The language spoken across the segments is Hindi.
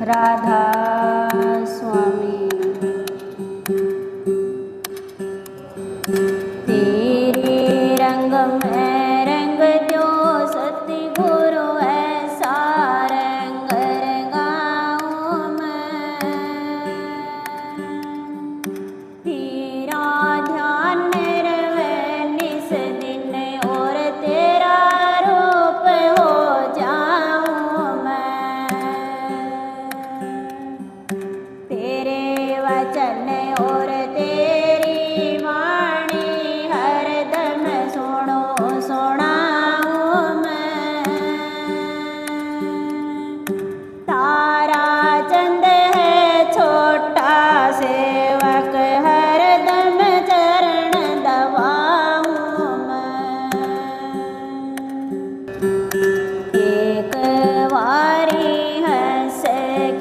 राधा स्वामी तेरे रंग में रंग जो सतगुरु ऐसा रंग रंगाऊं मैं। तेरा ध्यान रवे निस दिन और तेरा रूप हो जाऊं मैं। तेरे वचन और तेरी वाणी हरदम सुनो सुनाऊं मैं। तारा चंद है छोटा सेवक हरदम चरण दबाऊं मैं। एक वारी हंस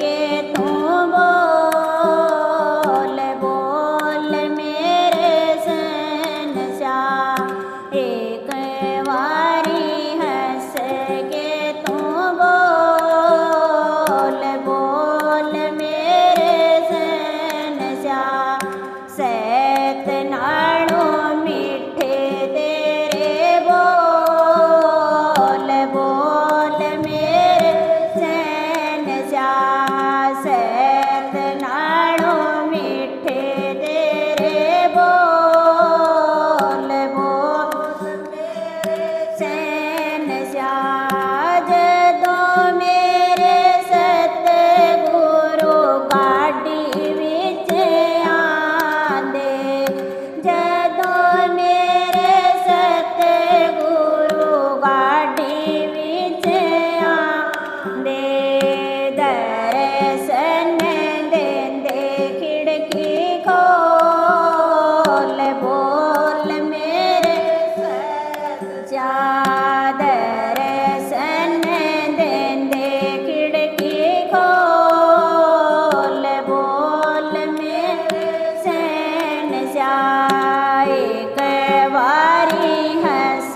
के तू बोल बोल मेरे शहंशाह। एक वारी हंस के तू बोल बोल मेरे शहंशाह। सैतनाणु मीठे तेरे बोल बोल मेरे शहंशाह। सैतनाणु मीठे तेरे बोल बोल मेरे शहंशाह। जदों मेरे सतगुरु गाड़ी विच आंदे। जदों मेरे सतगुरु गाड़ी विच आंदे। दर्शन देंदे खिड़की खोल बोल मेरे शहंशाह। दर्शन देंदे खिड़की खोल बोल मेरे शहंशाह। एक वारी हंस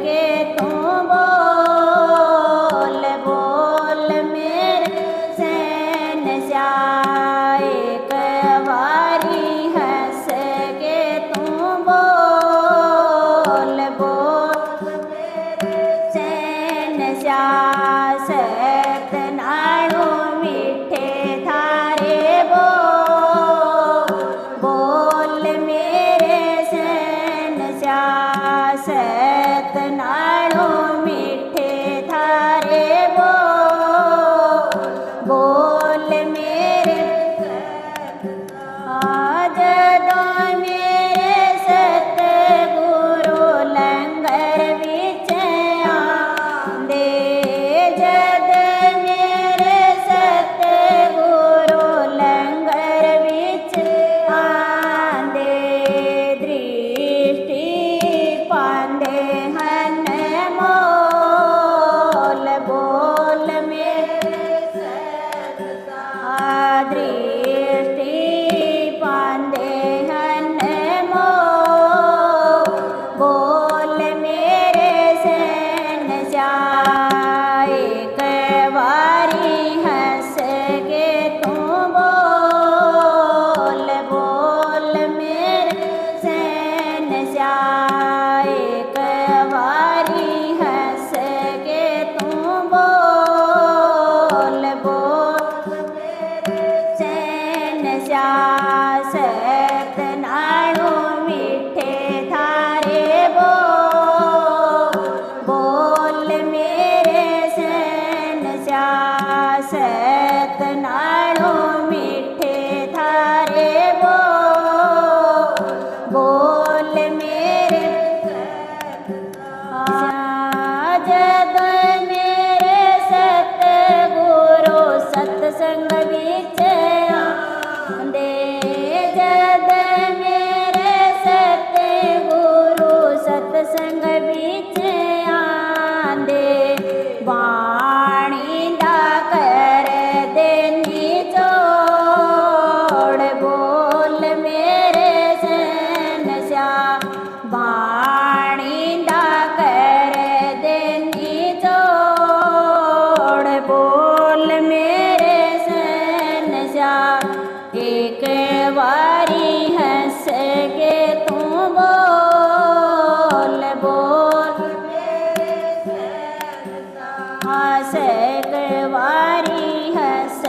के तू बोल बोल मेरे शहंशाह। एक वारी हंस के तू बोल बोल मेरे शहंशाह। सैतनाणु मीठे थारे बोल बोल मेरे शहंशाह। सैतनाणु मीठे थारे बोल बोल मेरे जदों मेरे सतगुरु लंगर विच आंदे। जद आस गवारी हंस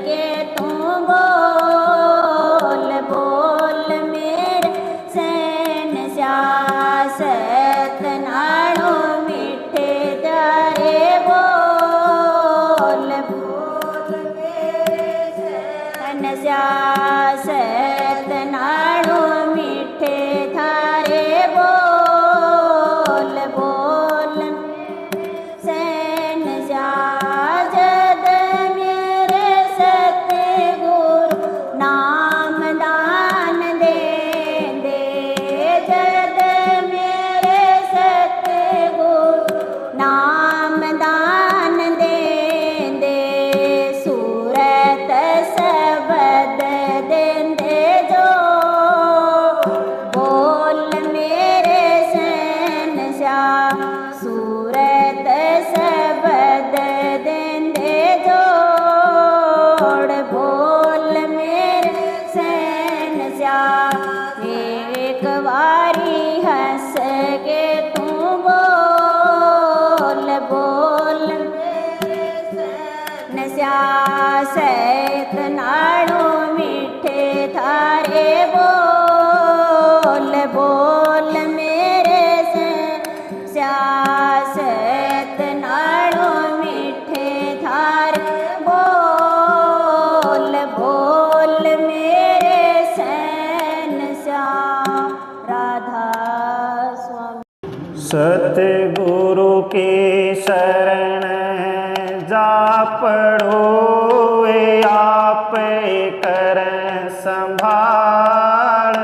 के तू बोल बोल मेरे सैन स्यास तनाड़ो मिठे जारे बोल बोल मेरे सैन स्यास तनाड़ो मिठे थारे बोल बोल सैन जद मेरे सतगुरु नाम दान दे दे जद मेरे सतगुरु नाम दान दे दे सूरत सबद देंदे जो बोल मेरे सैन सूरत सबद देंदे जोड़ बोल मेरे सैन एक बारी हंस के तू बोल बोल मेरे सैत नाड़ो मिठे थारे बोल बोल मेरे स्यासत नाड़ो मिठे थारे बोल बोल मेरे सैन श्याम। राधा स्वामी। सतगुरु की शरण जा पड़ो आप कर संभाल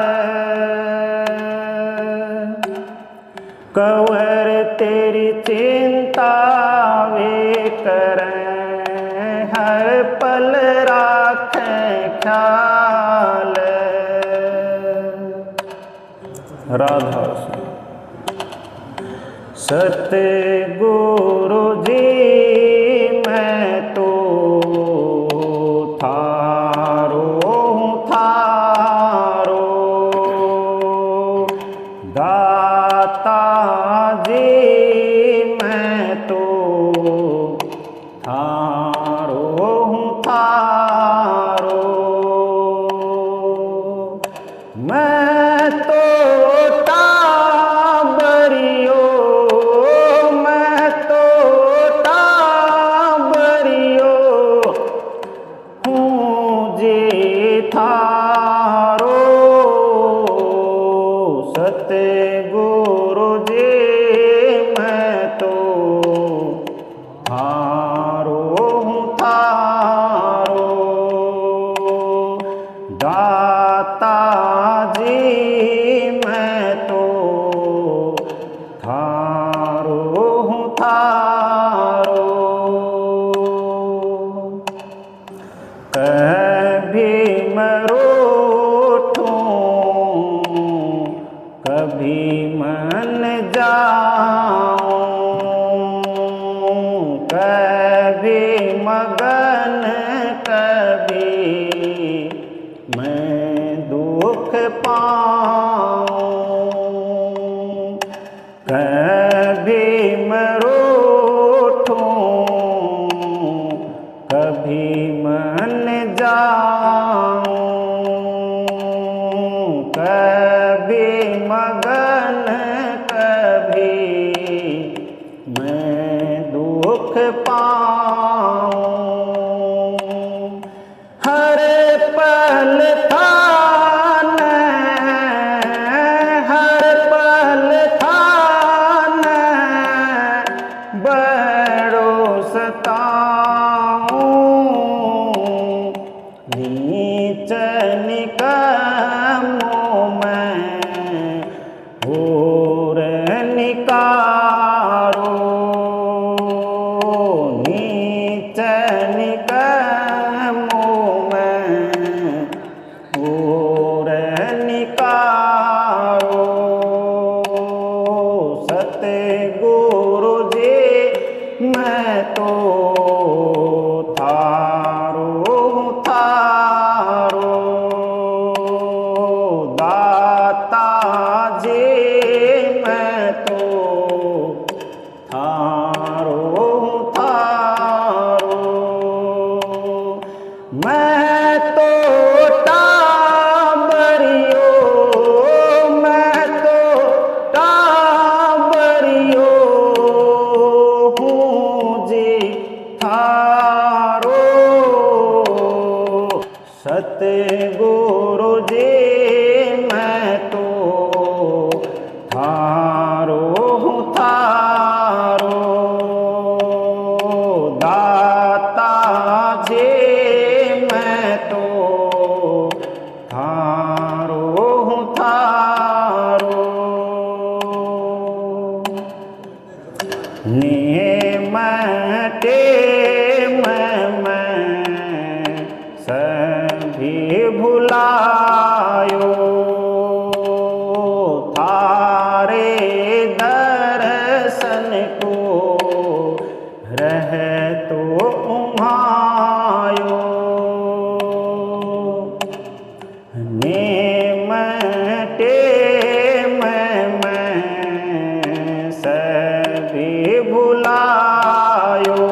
कवर तेरी चिंता वे करें हर पल राखें ख्याल। राधा सतगुरु जी मैं तो थारो थारो दाता जी मैं तो थारो थारो मैं तो टाबरियो मैं तो टाबरियो हूँ जी थारो सतगुरु जी मैं तो थारो थारो दाता जी मैं तो थारो थारो कभी मरोठूं कभी मन जाऊं कभी मगन कभी मैं दुख पाऊं कभी मरोठूं कभी मन जाऊं कभी मगन कभी मैं दुख पाऊं हर पल थान हर पल थान बड़ो सताऊं नीच निकमों में और निकारो नीच निकमों में और निकारो सतगुरु जी मैं तो थारो थारो दाता जी मैं तो थारो थारो सतगुरु जी मैं तो थारो हूँ थारो। दाता जी मैं तो थारो हूँ थारो। नेम टेम मैं सभी भुलायो। थारे दर्शन को रह तो उमायो। नेम टेम मैं सभी भुलायो।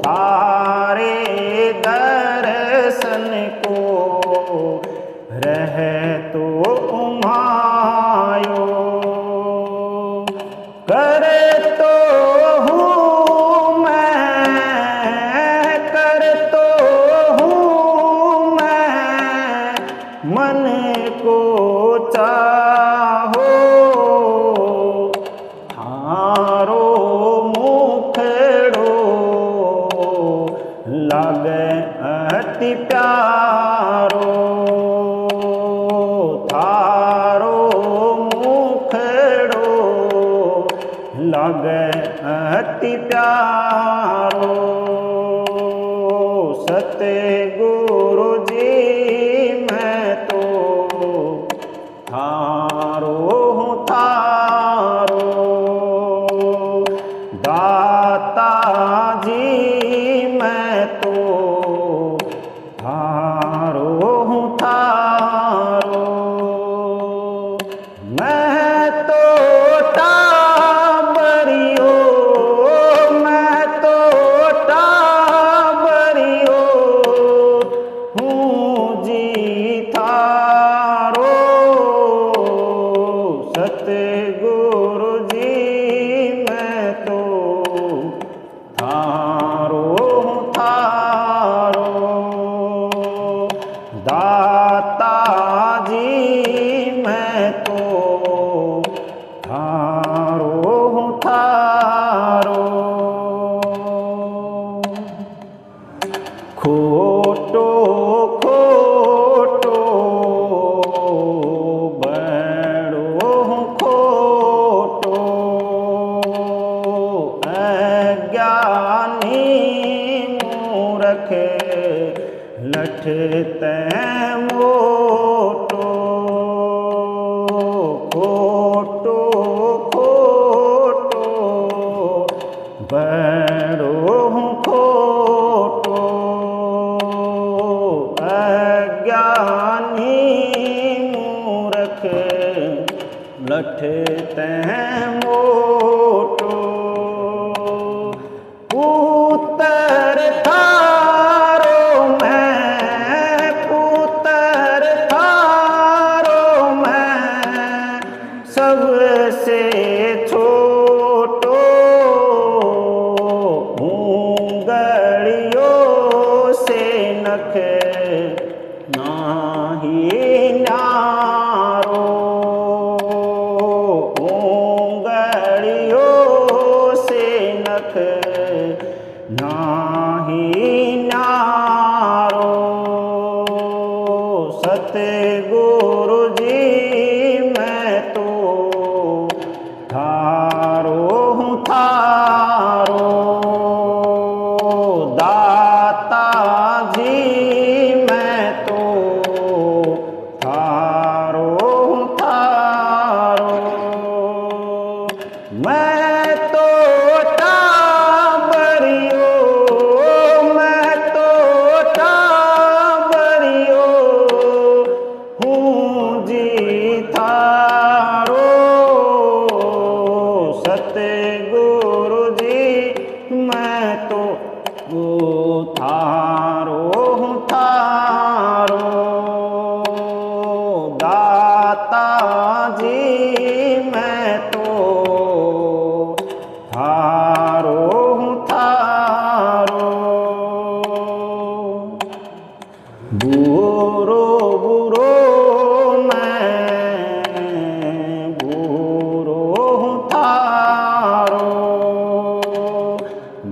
थारे दर्शन को रह तो उमायो। कर तो हूँ मैं, कर तो हूँ मैं, मन को चाहो। थारो मुखड़ो लागे अति प्यारो। थारो मुखड़ो लागे अति प्यारो। सतगुरु जी मैं तो थारो हूँ थारो। दाता जी मैं तो थारो हूँ थारो। मैं तो टाबरियो, मैं तो टाबरियो हूँ जी थारो। सतगुरु जी मैं तो थारो हूँ थारो। दाता जी मैं तो थारो हूँ थारो। खोटो खोटो बड़ो हूँ खोटो। अज्ञानी मूर्ख लठते मोटो। खोटो खोटो बड़ो हूँ खोटो। अज्ञानी मूर्ख लठते मोटो। पुत्र थारो मैं, पुत्र थारो मैं, सबसे छोटो। ऊंगलियों से नख नाही न्यारो। ऊंगलियों से नख नाही न्यारो। सतगुरु जी मैं तो थारो हूँ थारो। दाता जी मैं तो थारो हूँ थारो। मैं तो टाबरियो, मैं तो टाबरियो हूँ जी थारो। सतगुरु जी मैं तो थारो हूँ थारो। दाता जी मैं तो थारो हूँ थारो।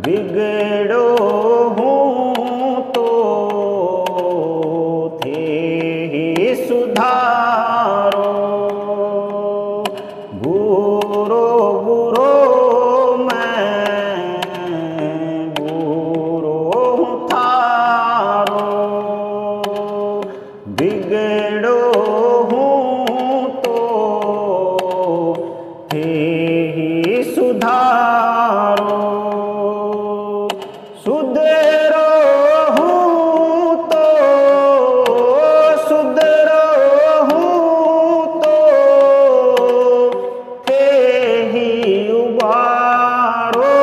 बिगड़ो हूँ तो थे ही सुधारो, बुरो बुरो मैं बुरो हूँ थारो, बिगड़ो हूँ तो थे ही सुधारो, सुधरो हूँ तो सुधरो हूँ तो थे ही उबारो,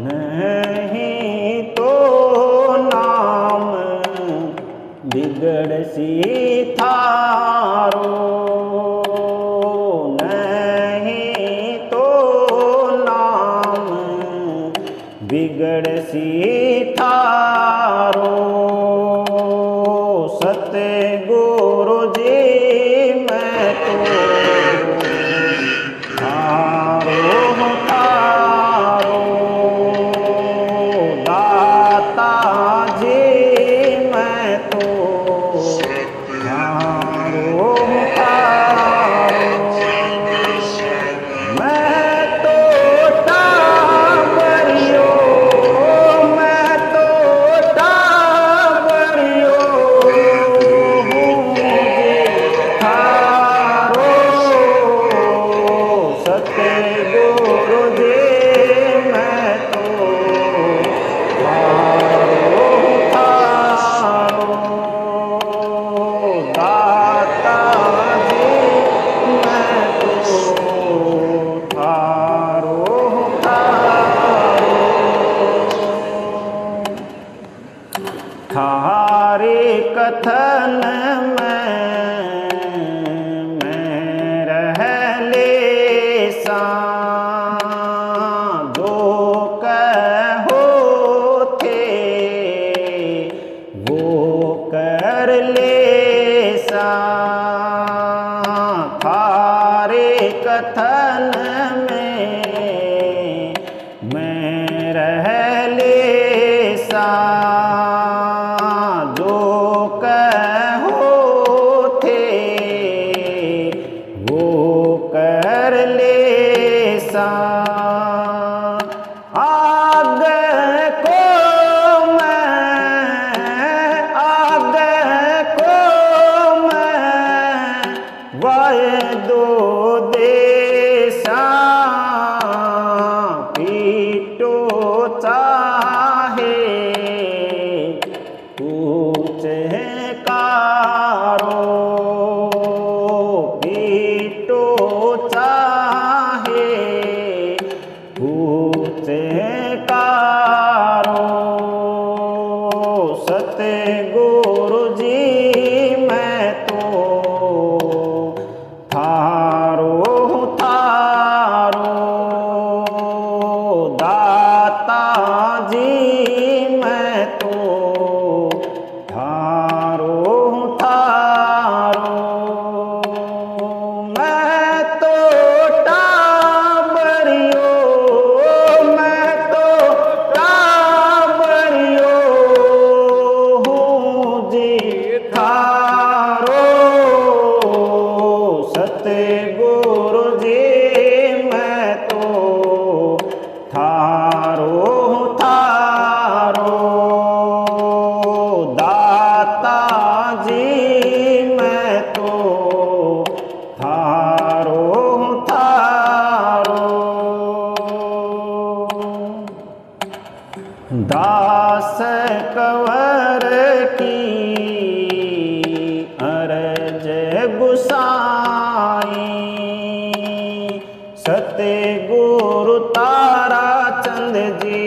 नहीं तो नाम बिगड़ सी थारो, नहीं तो नाम बिगड़ सी थारो। सतगुरु जी मैं तो थारो थारो, दाता जी मैं तो थारो थारो, मैं तो टाबरियो, मैं तो टाबरियो हूँ जी थारो, सतगुरु जी मैं तो थारो थारो, दाता जी मैं तो थारो थारो, थारे कथन मैं रह लेसा, जो कहो थे वो कर लेसा, थारे कथन में मैं रह लेसा, जो कहो थे वो कर लेसा, आगे को मैं आगे को मैं वायदो देसा, पीटो चाहे ऊंचे कारो, पीटो चाहे ऊंचे कारो, सतगुरु जी मैं तो थारो थारो, दाता जी मैं तो थारो थारो, मैं तो टाबरियो, मैं तो टाबरियो हूँ जी थारो, सतगुरु जी मैं तो थारो थारो, दाता जी मैं तो थारो थारो, दास कंवर की अरज गुसाई, सतगुरु तारा चंद जी